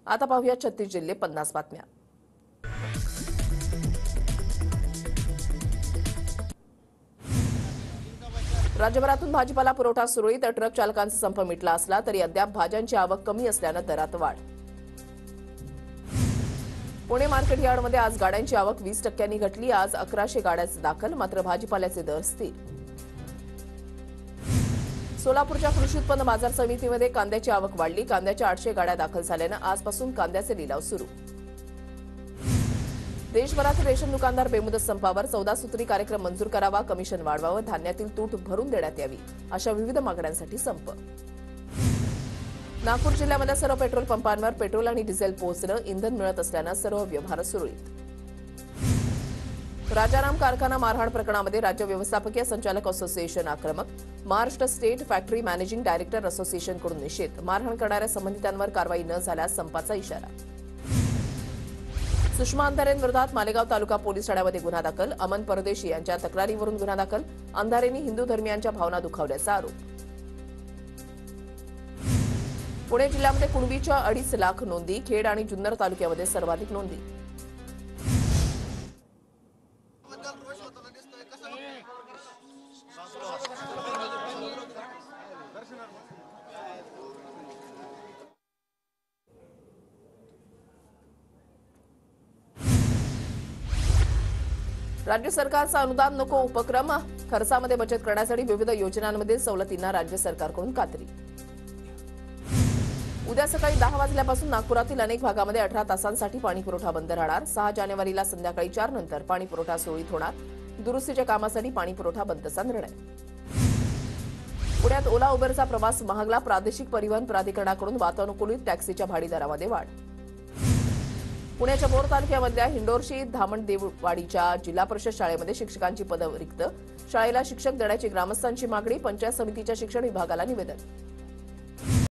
आता पाहूया 36 जिल्हे 50 बातम्या। राज्यभरातून भाजीपाला पुरवठा सुरळीत, ट्रक चालकांचा संप मिटला असला तरी अद्याप भाज्यांची आवक कमी असल्याने दरात वाढ। पुणे मार्केट यार्डमध्ये आज गाड्यांची आवक 20% घटली। आज 1100 गाड्या दाखल, मात्र भाजीपाल्याचे दर स्थिर। सोलापूरच्या कृषी उत्पन्न बाजार समितीमध्ये कांद्याची आवक वाढली। कांद्याच्या 800 गाड्या दाखल झाल्याने आजपासून कांद्याचे लिलाव सुरू। देशभरातील रेशन दुकानदार बेमुदत संपावर। 14 सूत्री कार्यक्रम मंजूर करावा, कमिशन वाढवावं, धान्यातील तूट भरून देण्यात यावी, अशा विविध मागण्यांसाठी संप। नागपूर जिल्ह्यामध्ये सर्व पेट्रोल पंपांवर पेट्रोल आणि डिझेल पोहोचणं, इंधन मिळत असल्यानं सर्व व्यवहार सुरळीत। राजाराम कारखाना मारहाण प्रकरणामध्ये राज्य व्यवस्थापकीय संचालक असोसिएशन आक्रमक। Maharashtra state factory managing director असोसिएशनकडून निषेध। मारहाण करणाऱ्या संबंधितांवर कारवाई न झाल्यास संपाचा इशारा। सुषमा अंधारेंविरोधात मालेगाव तालुका पोलीस ठाण्यामध्ये गुन्हा दाखल। अमन परदेशी यांच्या तक्रारीवरून गुन्हा दाखल। अंधारेंनी हिंदू धर्मियांच्या भावना दुखावल्याचा आरोप। पुणे जिल्ह्यामध्ये कुणबीच्या 2.5 लाख नोंदी। खेड आणि जुन्नर तालुक्यामध्ये सर्वाधिक नोंदी। राज्य सरकारचा अनुदान नको उपक्रम। खर्चामध्ये बचत करण्यासाठी विविध योजनांमधील सवलतींना राज्य सरकारकडून खात्री। उद्या सकाळी 10 वाजल्यापासून नागपुरातील अनेक भागामध्ये 18 तासांसाठी पाणी पुरवठा बंद राहणार। 6 जानेवारीला संध्याकाळी 4 नंतर पाणी पुरवठा सुरळीत होणार। दुरुस्तीच्या कामासाठी पाणी पुरवठा बंदचा निर्णय। पुण्यात ओला उबरचा प्रवास महागला। प्रादेशिक परिवहन प्राधिकरणाकडून वातानुकूलित टॅक्सीच्या भाडी दरामध्ये वाढ। पुण्याच्या भोर तालुक्यामधल्या हिंडोर्शी धामणदेववाडीच्या जिल्हा परिषद शाळेमध्ये शिक्षकांची पदं रिक्त। शाळेला शिक्षक देण्याची ग्रामस्थांची मागणी। पंचायत समितीच्या शिक्षण विभागाला निवेदन।